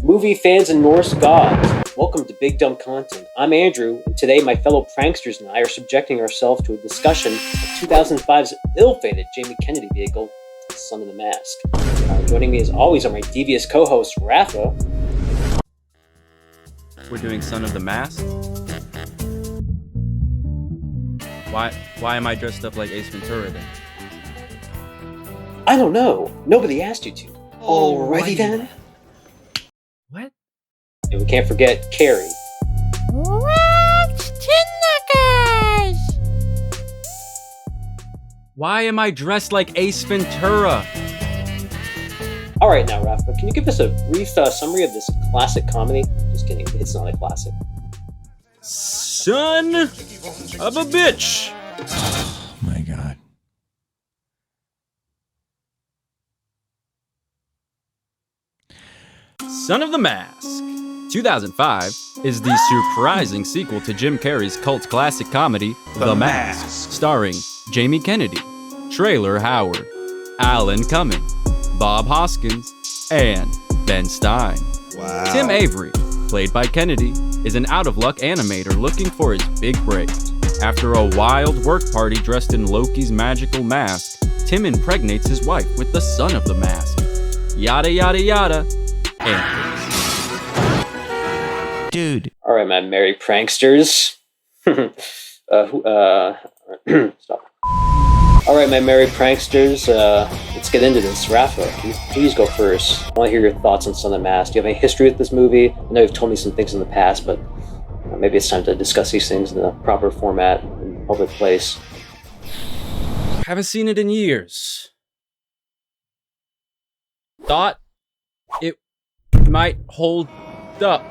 Movie fans and Norse gods, welcome to Big Dumb Content. I'm Andrew, and today my fellow pranksters and I are subjecting ourselves to a discussion of 2005's ill-fated Jamie Kennedy vehicle, Son of the Mask. Joining me as always are my devious co-host, Rafa. We're doing Son of the Mask? Why am I dressed up like Ace Ventura then? I don't know. Nobody asked you to. Alrighty then. What? And we can't forget Carrie. Why am I dressed like Ace Ventura? Alright now, Rafa, can you give us a brief summary of this classic comedy? Just kidding, it's not a classic. Son of a bitch! Oh my god. Son of the Mask, 2005, is the surprising sequel to Jim Carrey's cult classic comedy, The Mask, starring Jamie Kennedy, Traylor Howard, Alan Cumming, Bob Hoskins, and Ben Stein. Wow. Tim Avery, played by Kennedy, is an out-of-luck animator looking for his big break. After a wild work party dressed in Loki's magical mask, Tim impregnates his wife with the son of the mask. Yada yada yada. Dude. Alright, my merry pranksters. Stop. Alright, my merry pranksters, let's get into this. Rafa, please go first. I want to hear your thoughts on Son of the Mask. Do you have any history with this movie? I know you've told me some things in the past, but maybe it's time to discuss these things in the proper format in a public place. Haven't seen it in years. Thought it might hold up.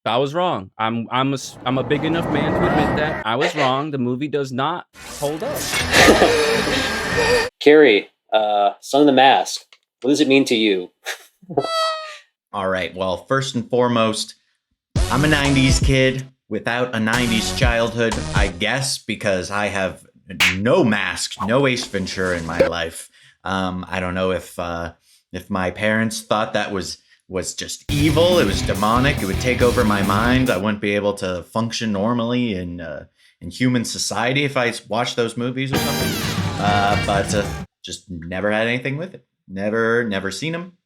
I was wrong. I'm a big enough man to admit that. I was wrong. The movie does not hold up. Carrie, Son of the Mask, what does it mean to you? All right. Well, first and foremost, I'm a 90s kid without a 90s childhood, I guess, because I have no Mask, no Ace Ventura in my life. I don't know if my parents thought that was just evil, it was demonic, it would take over my mind. I wouldn't be able to function normally in human society if I watched those movies or something. But just never had anything with it. Never seen them.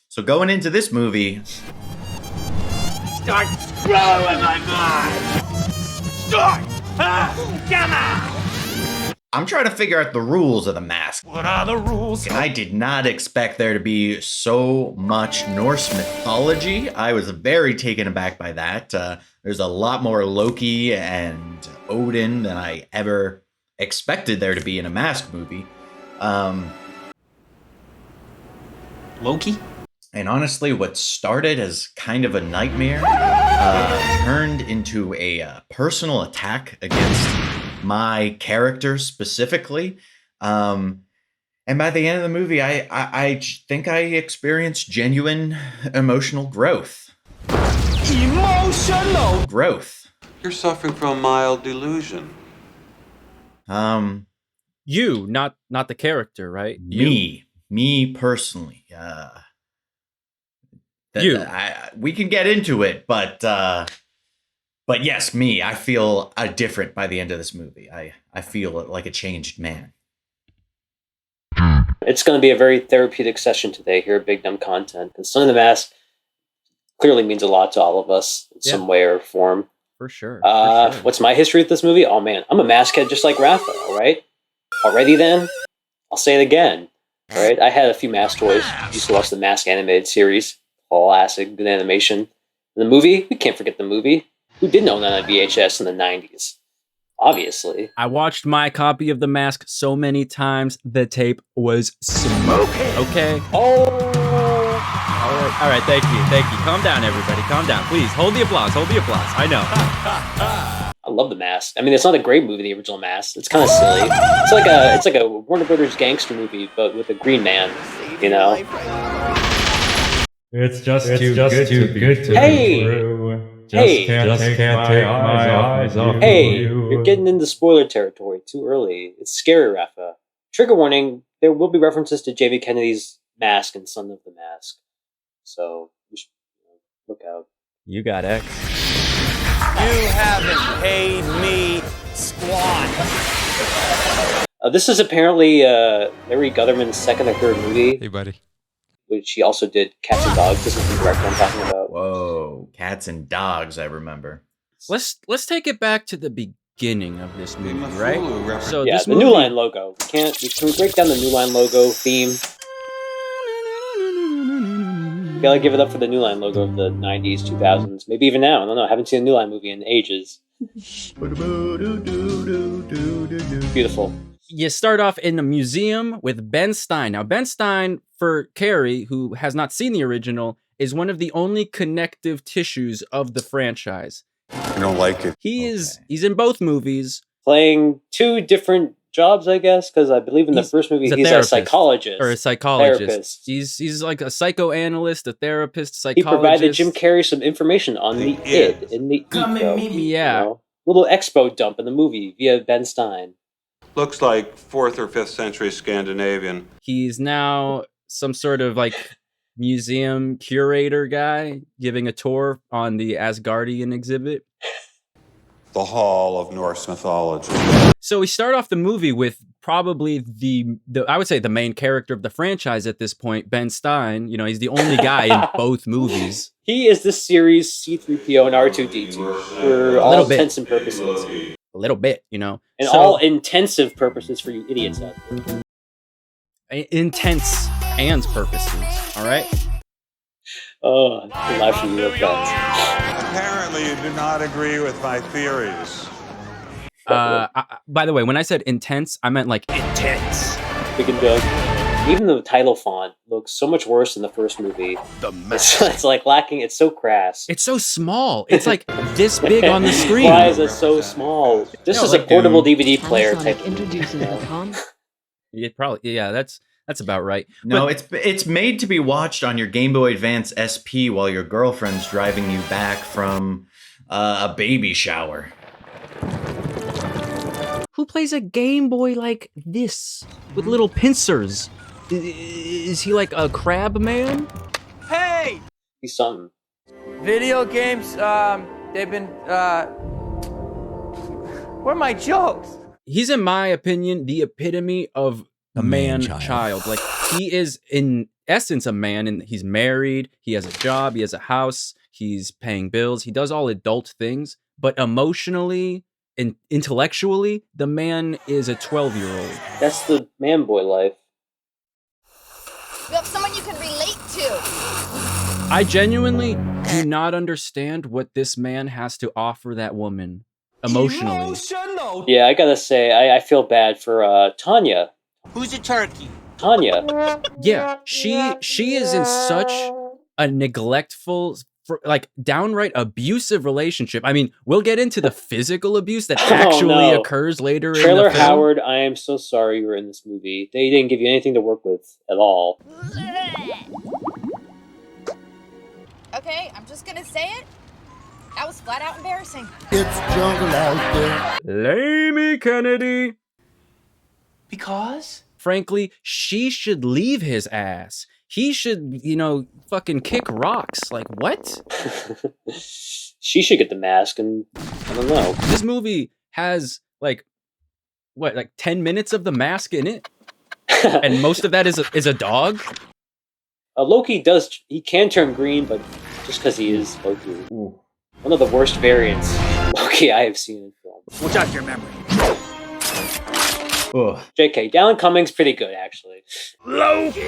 So going into this movie, start screwing my mind. Start. Come on. I'm trying to figure out the rules of The Mask. What are the rules? I did not expect there to be so much Norse mythology. I was very taken aback by that. There's a lot more Loki and Odin than I ever expected there to be in a Mask movie. Loki? And honestly, what started as kind of a nightmare turned into a personal attack against my character specifically. And by the end of the movie, I think I experienced genuine emotional growth. Emotional growth. You're suffering from a mild delusion. You, not the character, right? Me personally. We can get into it, but yes, me. I feel different by the end of this movie. I feel like a changed man. It's going to be a very therapeutic session today here at Big Dumb Content, because Son of the Mask clearly means a lot to all of us in some way or form. For sure. What's my history with this movie? Oh man, I'm a Mask head just like Rafa, alright? Already then? I'll say it again. Alright, I had a few Mask toys. Used to watch the Mask animated series. Classic, good animation. The movie, we can't forget the movie. Who didn't own that on VHS in the 90s? Obviously. I watched my copy of The Mask so many times, the tape was smoking. Okay? Oh! All right, thank you. Calm down, everybody, calm down. Please, hold the applause. I know. I love The Mask. I mean, it's not a great movie, the original Mask. It's kind of silly. It's like a Warner Brothers gangster movie, but with a green man, you know? It's just too good to be true. Can't take my eyes off Hey, you. you're getting into spoiler territory too early. It's scary, Rafa. Trigger warning, there will be references to Jamie Kennedy's mask and Son of the Mask. So we should look out. You got X. You haven't paid me squat. This is apparently Larry Gutterman's second or third movie. Hey, buddy. Which he also did Cats and Dogs. This is the director I'm talking about. Whoa, Cats and Dogs, I remember. Let's take it back to the beginning of this movie, right? So yeah, this the movie... New Line logo. Can we break down the New Line logo theme? Gotta give it up for the New Line logo of the 90s, 2000s, maybe even now. I don't know. I haven't seen a New Line movie in ages. Beautiful. You start off in a museum with Ben Stein. Now, Ben Stein, for Carrey, who has not seen the original, is one of the only connective tissues of the franchise. I don't like it. He's in both movies. Playing two different jobs, I guess, because I believe in the first movie he's a psychologist. Or a psychologist. Therapist. He's like a psychoanalyst, a therapist, psychologist. He provided Jim Carrey some information on the id in the ego. Yeah. You know? Little expo dump in the movie via Ben Stein. Looks like 4th or 5th century Scandinavian. He's now some sort of like museum curator guy giving a tour on the Asgardian exhibit. The Hall of Norse Mythology. So we start off the movie with probably the I would say the main character of the franchise at this point, Ben Stein. You know, he's the only guy in both movies. He is this series C-3PO and R2-D2 for all intents and purposes. A little bit, you know. And all intensive purposes for you idiots out there. Intense and purposes, all right? Oh, the life of you Apparently you do not agree with my theories. By the way, when I said intense, I meant like intense. Big and Doug. Even the title font looks so much worse than the first movie. It's like lacking. It's so crass. It's so small. It's like this big on the screen. Why is it so small? This is like a portable DVD player type. It probably, yeah, that's about right. No, it's made to be watched on your Game Boy Advance SP while your girlfriend's driving you back from a baby shower. Who plays a Game Boy like this with little pincers? Is he like a crab man? Hey! He's something. Video games, they've been, where are my jokes? He's, in my opinion, the epitome of a man-child. Like, he is, in essence, a man, and he's married, he has a job, he has a house, he's paying bills, he does all adult things, but emotionally and intellectually, the man is a 12-year-old. That's the man boy life. You have someone you can relate to. I genuinely do not understand what this man has to offer that woman emotionally. Emotional. Yeah, I gotta say, I feel bad for Tanya. Who's a turkey? Tanya. Yeah, she is in such a neglectful, like downright abusive relationship. I mean, we'll get into the physical abuse that actually occurs later in the film. Trailer Howard, I am so sorry you were in this movie. They didn't give you anything to work with at all. Okay, I'm just gonna say it. That was flat out embarrassing. It's jungle out there. Amy Kennedy. Because? Frankly, she should leave his ass. He should, fucking kick rocks. Like, what? She should get the mask, and I don't know. This movie has, 10 minutes of the mask in it? And most of that is a dog? Loki he can turn green, but just because he is Loki. Ooh. One of the worst variants Loki I have seen in film. Watch out your memory. Ugh. JK, Dallin Cummings pretty good, actually. Loki!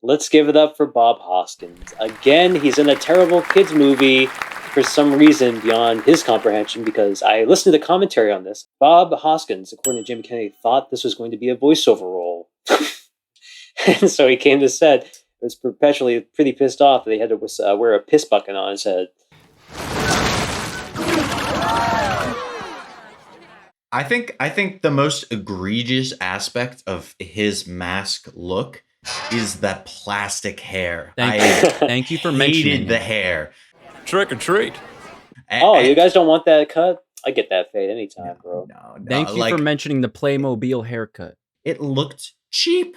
Let's give it up for Bob Hoskins. Again, he's in a terrible kids movie for some reason beyond his comprehension, because I listened to the commentary on this. Bob Hoskins, according to Jim Kennedy, thought this was going to be a voiceover role. And so he came to set, was perpetually pretty pissed off that he had to wear a piss bucket on his head. I think the most egregious aspect of his mask look is that plastic hair. Thank you for mentioning hated the hair. Trick or treat. You guys don't want that cut? I get that fade anytime, bro. No, Thank you for mentioning the Playmobil haircut. it looked cheap.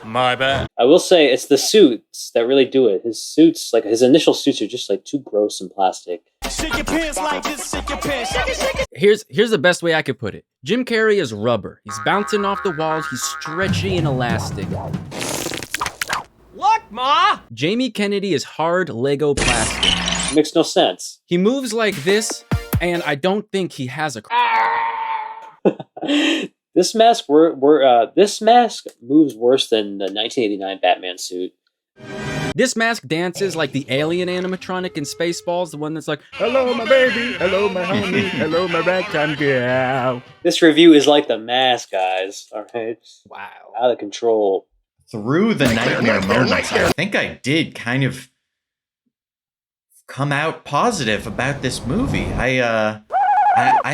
My bad. I will say it's the suits that really do it. His suits, like his initial suits, are just like too gross and plastic. Shake your pants like this, shake your pants. Shake it, shake it. Here's the best way I could put it. Jim Carrey is rubber. He's bouncing off the walls. He's stretchy and elastic. Look, Ma! Jamie Kennedy is hard Lego plastic. Makes no sense. He moves like this, and I don't think he has a... This mask moves worse than the 1989 Batman suit. This mask dances like the alien animatronic in Spaceballs, the one that's like, hello, my baby, hello, my honey, hello, my ragtime girl. This review is like the mask, guys. All right. Wow. Out of control. Through the nightmare moments, I think I did kind of come out positive about this movie. I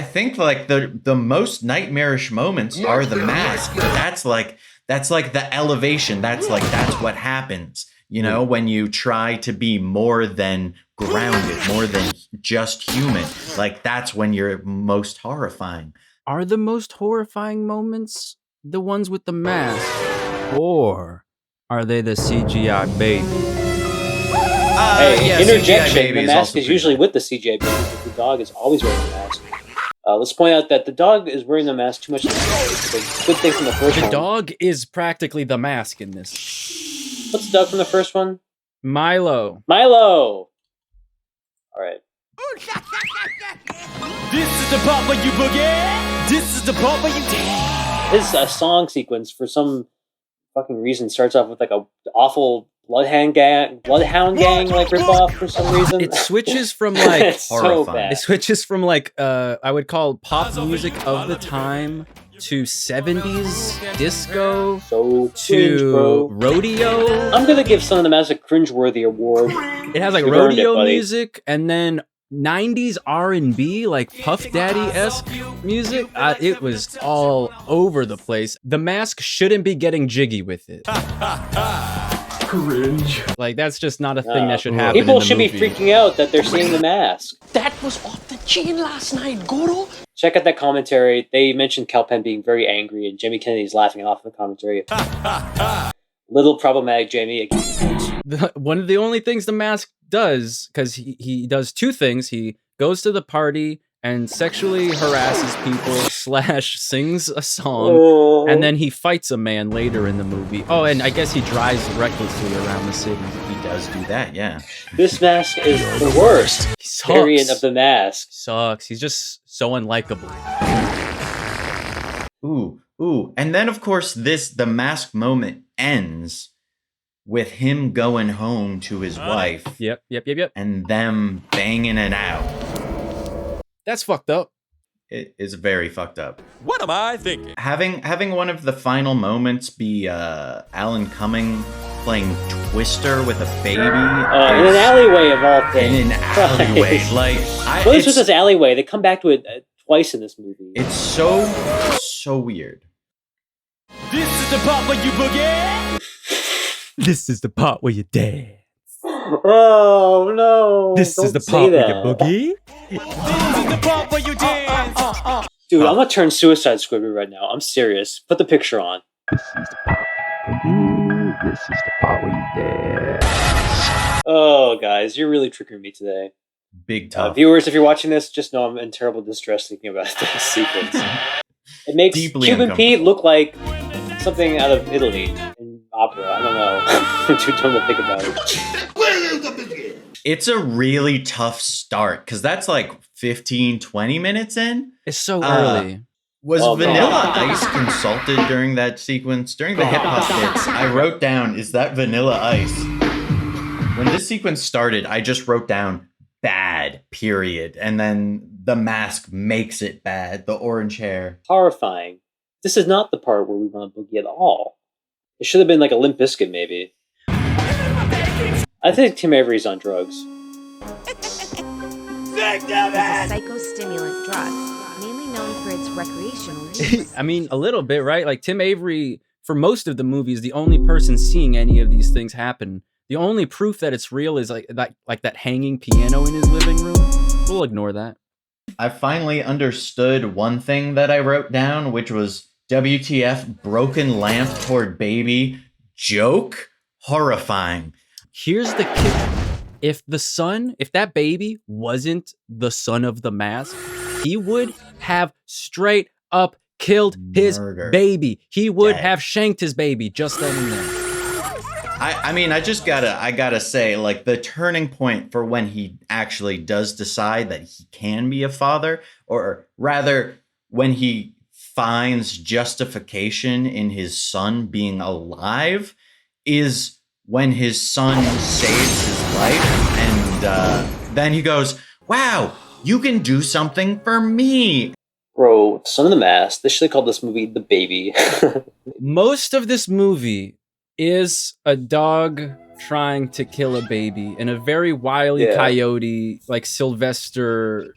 think like the most nightmarish moments are the mask. That's like the elevation. That's what happens. You know, when you try to be more than grounded, more than just human. Like that's when you're most horrifying. Are the most horrifying moments the ones with the mask? Or are they the CGI baby? Hey, yeah, interjection. CGI The mask is usually with the CGI baby, but the dog is always wearing the mask. Let's point out that the dog is wearing the mask too much in the movie. It's a good thing from the first one. The dog is practically the mask in this. What's the dog from the first one? Milo. Milo! Alright. This is the part where you boogie. This is the part where you dance. His song sequence, for some fucking reason, starts off with like a awful Bloodhound gang like ripoff for some reason. It switches from like it's so bad. It switches from like I would call pop music of the time to 70s disco So to cringe, bro. rodeo. I'm gonna give Son of the Mask a cringeworthy award. It has like You've earned rodeo it, buddy. music and then 90s R&B, like Puff Daddy-esque music. It was all over the place. The mask shouldn't be getting jiggy with it. Cringe. Like, that's just not a thing that should happen. People in the should movie. be freaking out that they're seeing the mask. That was off the chain last night, Goro. Check out that commentary. They mentioned Kelpen being very angry, and Jamie Kennedy's laughing off the commentary. Little problematic, Jamie. One of the only things the mask does, because he does two things. He goes to the party and sexually harasses people / sings a song, and then he fights a man later in the movie. Oh, and I guess he drives recklessly around the city. He does do that, yeah. This mask is the worst variant of the mask. Sucks. He's just so unlikable. Ooh. And then, of course, the mask moment ends with him going home to his wife. Yep. And them banging it out. That's fucked up. It is very fucked up. What am I thinking? Having one of the final moments be Alan Cumming playing Twister with a baby. In an alleyway of all things. In an alleyway. Like, what is with this alleyway? They come back to it twice in this movie. It's so weird. This is the part where you boogie. This is the part where you dance. Oh no! This Don't is the say part where that. you boogie. This is the part where you dance. Dude, I'm gonna turn Suicide Squid right now. I'm serious. Put the picture on. This is the part where you dance. Oh, guys, you're really tricking me today. Big tough. Viewers, if you're watching this, just know I'm in terrible distress thinking about this sequence. It makes Deeply Cuban Pete look like something out of Italy in opera. I don't know. I'm too dumb to think about it. It's a really tough start because that's like 15, 20 minutes in. It's so early. Was Vanilla Ice consulted during that sequence? During the hip hop bits, I wrote down, is that Vanilla Ice? When this sequence started, I just wrote down bad, period. And then the mask makes it bad. The orange hair. Horrifying. This is not the part where we want to boogie at all. It should have been like a Limp Bizkit, maybe. I think Tim Avery's on drugs. It's a psychostimulant drug, mainly known for its recreational use. I mean, a little bit, right? Like Tim Avery, for most of the movie, is the only person seeing any of these things happen. The only proof that it's real is like that hanging piano in his living room. We'll ignore that. I finally understood one thing that I wrote down, which was WTF, broken lamp toward baby, joke, horrifying. Here's the kicker. If that baby wasn't the son of the mask, he would have straight up killed his baby. He would have shanked his baby just then and there. I mean, I gotta say, like, the turning point for when he actually does decide that he can be a father, or rather, when he finds justification in his son being alive, is when his son saves his life, and then he goes, wow, you can do something for me. Bro, Son of the Mask, they should have called this movie The Baby. Most of this movie is a dog trying to kill a baby in a very Wile E. Coyote, like Sylvester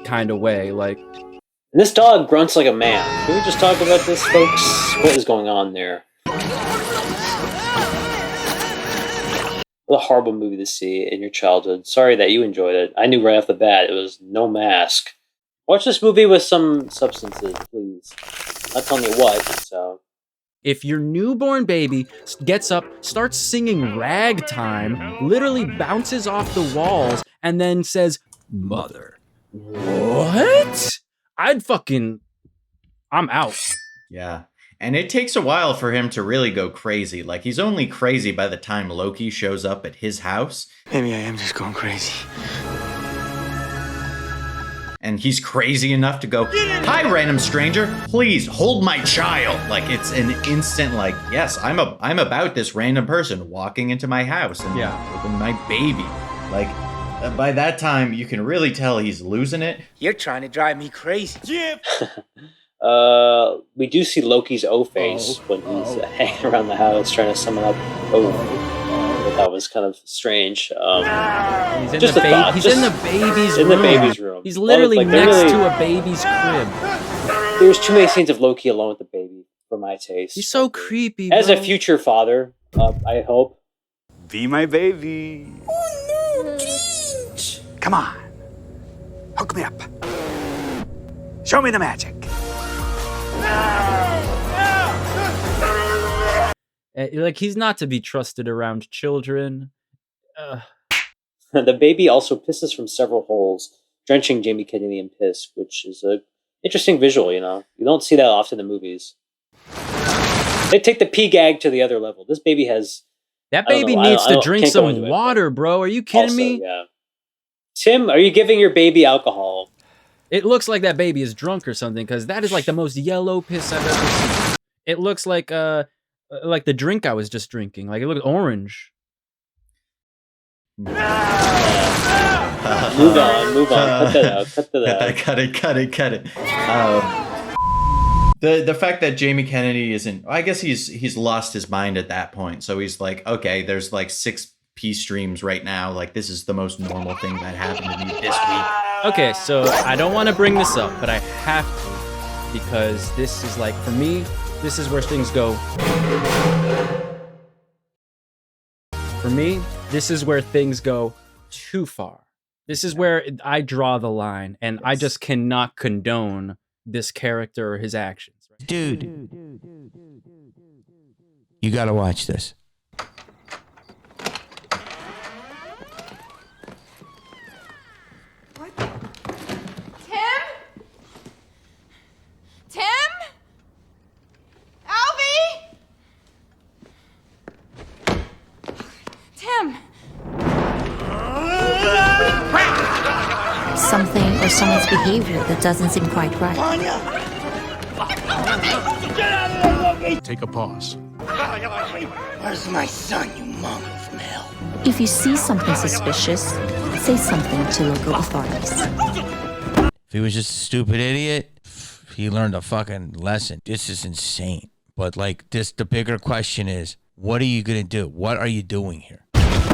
kind of way. Like, this dog grunts like a man. Can we just talk about this, folks? What is going on there? What a horrible movie to see in your childhood. Sorry that you enjoyed it. I knew right off the bat it was no mask. Watch this movie with some substances, please. Not telling you what, so... If your newborn baby gets up, starts singing ragtime, literally bounces off the walls, and then says, "Mother." What? I'm out. Yeah. And it takes a while for him to really go crazy. Like, he's only crazy by the time Loki shows up at his house. Maybe I am just going crazy. And he's crazy enough to go, "Hi, random stranger, please hold my child." Like, it's an instant, like, yes, I'm about this random person walking into my house and holding my baby. Like, by that time, you can really tell he's losing it. You're trying to drive me crazy. Jim! We do see Loki's O-face when he's hanging around the house trying to summon up that was kind of strange. He's in the baby's room. He's literally next to a baby's crib. There's too many scenes of Loki alone with the baby, for my taste. He's so creepy, As a future father, I hope. Be my baby. Oh no, Grinch! Come on. Hook me up. Show me the magic. Like, he's not to be trusted around children. The baby also pisses from several holes, drenching Jamie Kennedy in piss, which is a interesting visual, you know? You don't see that often in movies. They take the pee gag to the other level. This baby has... That baby needs to drink some water, bro. Are you kidding me? Yeah. Tim, are you giving your baby alcohol? It looks like that baby is drunk or something, because that is like the most yellow piss I've ever seen. It looks like the drink I was just drinking. Like, it looked orange. Move on. Cut that out. Cut it. The fact that Jamie Kennedy isn't, I guess he's lost his mind at that point. So he's like, okay, there's like 6 pee streams right now. Like, this is the most normal thing that happened to me this week. Okay, so I don't want to bring this up, but I have to, because this is like, for me, this is where things go. For me, this is where things go too far. This is where I draw the line, and I just cannot condone this character or his actions. Dude, you gotta watch this. Tim? Alvy? Tim? Something or someone's behavior that doesn't seem quite right. Take a pause. Where's my son, you mongrel from hell? If you see something suspicious, say something to local authorities. If he was just a stupid idiot, he learned a fucking lesson. This is insane. But like this, the bigger question is, what are you gonna do? What are you doing here?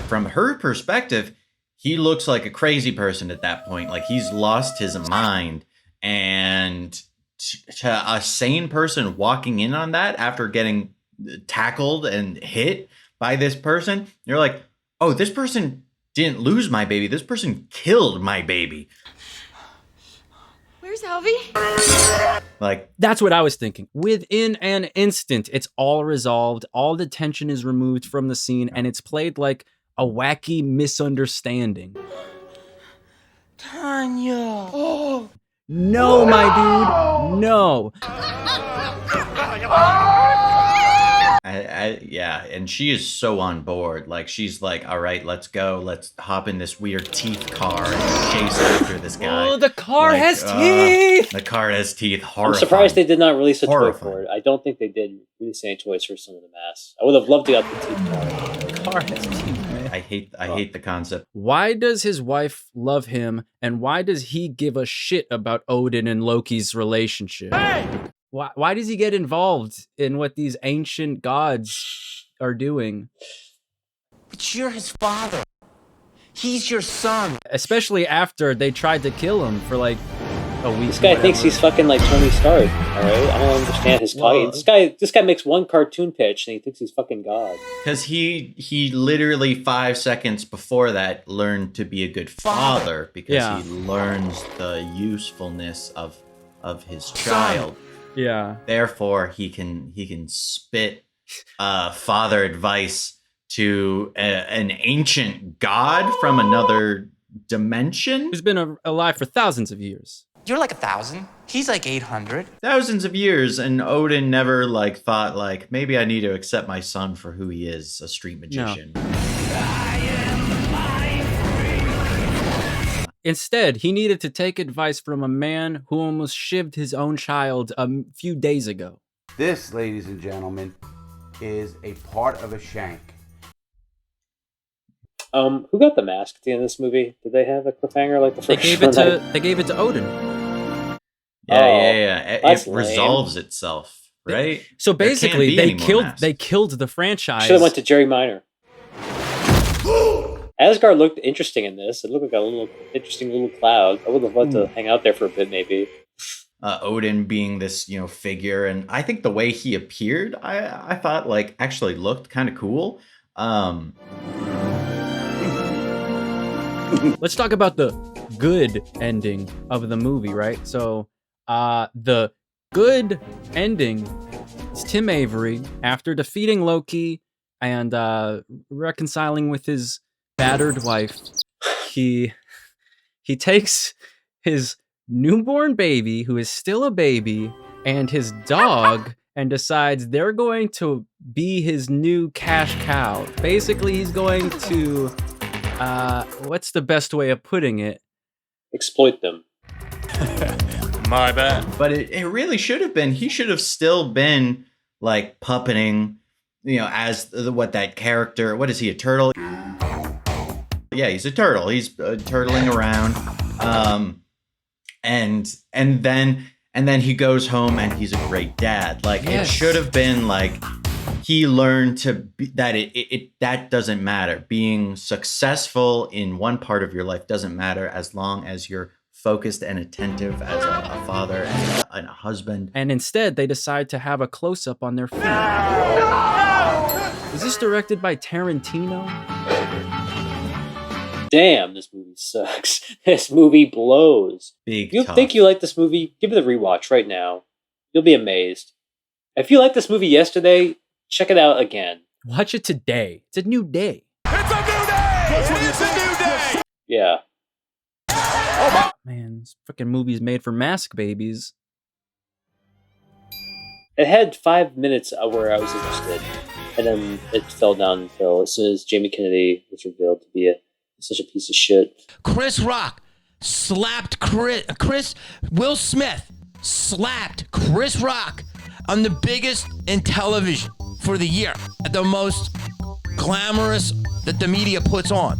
From her perspective, he looks like a crazy person at that point. Like, he's lost his mind. And to a sane person walking in on that after getting tackled and hit by this person, you're like, oh, this person didn't lose my baby. This person killed my baby. Where Here's Helvy. Like, that's what I was thinking. Within an instant, it's all resolved. All the tension is removed from the scene, and it's played like a wacky misunderstanding. Tanya. Oh. No, my dude. No. Yeah, and she is so on board. Like, she's like, all right, let's go. Let's hop in this weird teeth car and chase after this guy. Oh, the car Like, has teeth. The car has teeth. Horrifying. I'm surprised they did not release a toy Horrifying. for it. I don't think they did release any toys for some of the masks. I would have loved to get the teeth car. The car has teeth, man. I hate the concept. Why does his wife love him, and why does he give a shit about Odin and Loki's relationship? Hey! Why does he get involved in what these ancient gods are doing? But you're his father. He's your son. Especially after they tried to kill him for like a week. This guy thinks he's fucking like Tony Stark. All right, I don't understand his this guy makes one cartoon pitch and he thinks he's fucking God. Because he literally 5 seconds before that learned to be a good father because he learns the usefulness of his child. Yeah. Therefore, he can spit father advice to an ancient god from another dimension. Who's been alive for thousands of years. You're like 1,000. He's like 800. Thousands of years, and Odin never like thought like, maybe I need to accept my son for who he is, a street magician. No. Instead, he needed to take advice from a man who almost shivved his own child a few days ago. This, ladies and gentlemen, is a part of a shank. Who got the mask at the end of this movie? Did they have a cliffhanger like the first They gave it to Odin. Yeah. It lame. resolves itself, right? So basically, they masks. killed the franchise. Should have went to Jerry Minor. Asgard looked interesting in this. It looked like a interesting little cloud. I would have loved to hang out there for a bit, maybe. Odin being this, figure, and I think the way he appeared, I thought like actually looked kind of cool. Let's talk about the good ending of the movie, right? So, the good ending is Tim Avery, after defeating Loki and reconciling with his battered wife, he takes his newborn baby, who is still a baby, and his dog, and decides they're going to be his new cash cow. Basically, he's going to, what's the best way of putting it? Exploit them. My bad. But it really should have been, he should have still been like puppeting, as what that character, what is he, a turtle? Yeah, he's a turtle. He's turtling around. And then he goes home and he's a great dad. Like, It should have been like he learned to be that that doesn't matter. Being successful in one part of your life doesn't matter as long as you're focused and attentive as a father and a husband. And instead, they decide to have a close-up on their feet. Is this directed by Tarantino? Damn, this movie sucks. This movie blows. Big You tough. think you like this movie? Give it a rewatch right now. You'll be amazed. If you liked this movie yesterday, check it out again. Watch it today. It's a new day. It's a new day! It's a new day! Yeah. Man, this fucking movie's made for mask babies. It had 5 minutes where I was interested, and then it fell downhill as soon as Jamie Kennedy was revealed to be such a piece of shit. Chris Rock slapped Will Smith slapped Chris Rock on the biggest in television for the year, the most glamorous that the media puts on.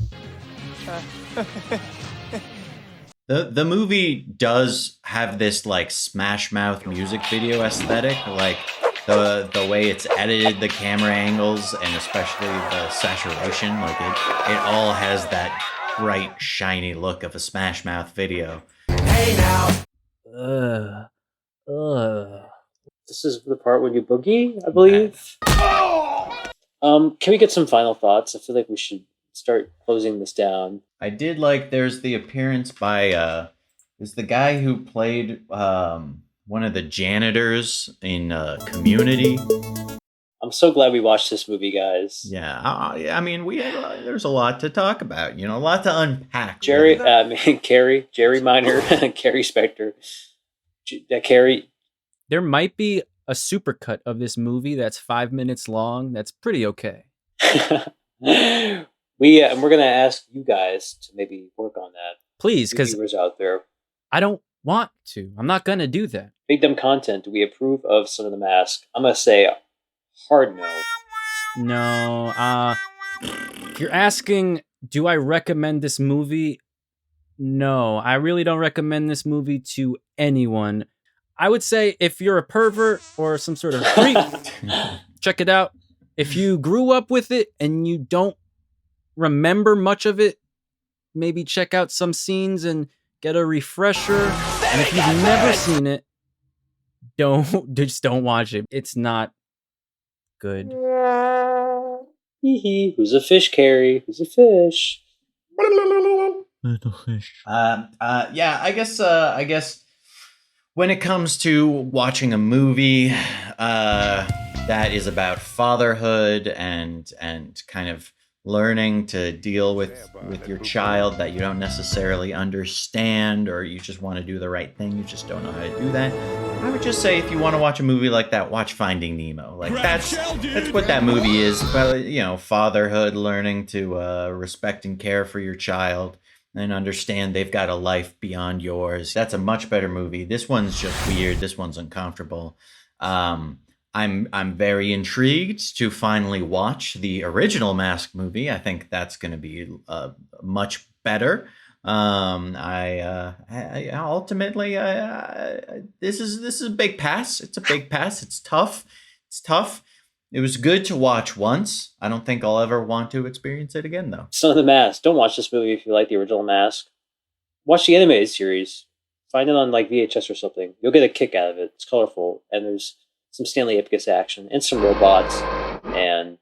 The movie does have this like Smash Mouth music video aesthetic, like the way it's edited, the camera angles, and especially the saturation. Like it all has that bright, shiny look of a Smash Mouth video. Hey now. This is the part when you boogie, I believe. Can we get some final thoughts? I feel like we should start closing this down. I did like there's the appearance by is the guy who played one of the janitors in Community. I'm so glad we watched this movie, guys. Yeah, I mean, there's a lot to talk about, a lot to unpack. Jerry Minor, Carrie Spector, Carrie. There might be a supercut of this movie that's 5 minutes long. That's pretty okay. And we're gonna ask you guys to maybe work on that. Please, because viewers out there, I don't want to. I'm not gonna do that. BigDumbContent, do we approve of Son of the Mask? I'm gonna say hard no. No. If you're asking, do I recommend this movie? No, I really don't recommend this movie to anyone. I would say if you're a pervert or some sort of freak, check it out. If you grew up with it and you don't remember much of it, maybe check out some scenes and get a refresher. And if you've never seen it, just don't watch it. It's not good. Who's a fish, Carrie? Who's a fish? Little fish. Yeah, I guess when it comes to watching a movie that is about fatherhood and kind of learning to deal with your child that you don't necessarily understand, or you just want to do the right thing, you just don't know how to do that, I would just say if you want to watch a movie like that, watch Finding Nemo. Like that's what that movie is. Well, fatherhood, learning to respect and care for your child and understand they've got a life beyond yours. That's a much better movie. This one's just weird. This one's uncomfortable. I'm very intrigued to finally watch the original Mask movie. I think that's going to be much better. I ultimately, this is a big pass. It's a big pass. It's tough. It was good to watch once. I don't think I'll ever want to experience it again, though. Son of the Mask. Don't watch this movie if you like the original Mask. Watch the animated series. Find it on like VHS or something. You'll get a kick out of it. It's colorful, and there's some Stanley Ipkiss action, and some robots, and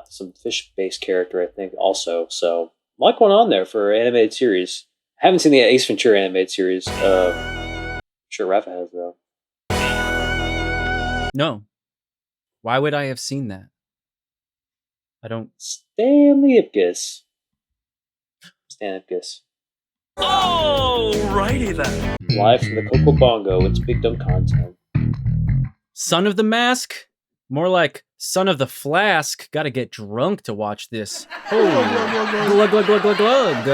some fish-based character, I think, also. So, a lot going on there for an animated series. I haven't seen the Ace Ventura animated series. I'm sure Rafa has, though. No. Why would I have seen that? I don't... Stanley Ipkiss. Stan Ipkiss. Alrighty then. Live from the Coco Bongo, it's BigDumbContent. Son of the Mask? More like Son of the Flask. Gotta get drunk to watch this. Oh, glug, glug, glug, glug, glug.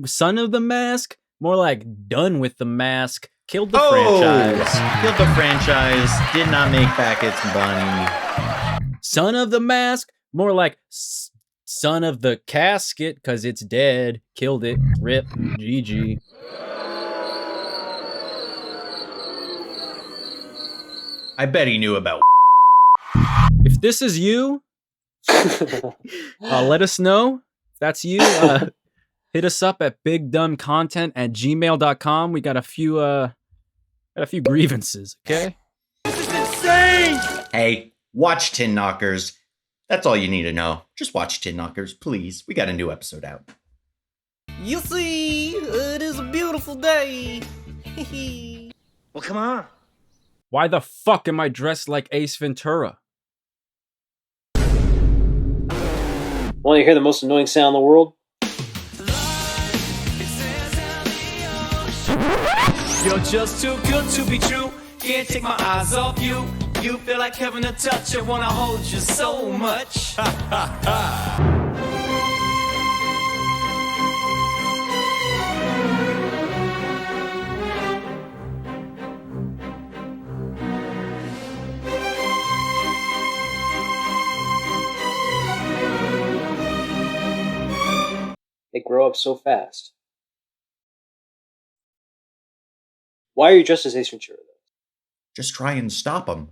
Son of the Mask? More like Done with the Mask. Killed the franchise. Killed the franchise. Did not make back its money. Son of the Mask? More like Son of the Casket, because it's dead. Killed it. Rip. GG. I bet he knew about. If this is you, let us know. If that's you, hit us up at bigdumbcontent@gmail.com. We got a few grievances, okay? This is insane! Hey, watch Tin Knockers. That's all you need to know. Just watch Tin Knockers, please. We got a new episode out. You see, it is a beautiful day. Well, come on. Why the fuck am I dressed like Ace Ventura? Want to hear the most annoying sound in the world? You're just too good to be true. Can't take my eyes off you. You feel like having a touch. I wanna hold you so much. They grow up so fast. Why are you dressed as Ace Ventura, though? Just try and stop them.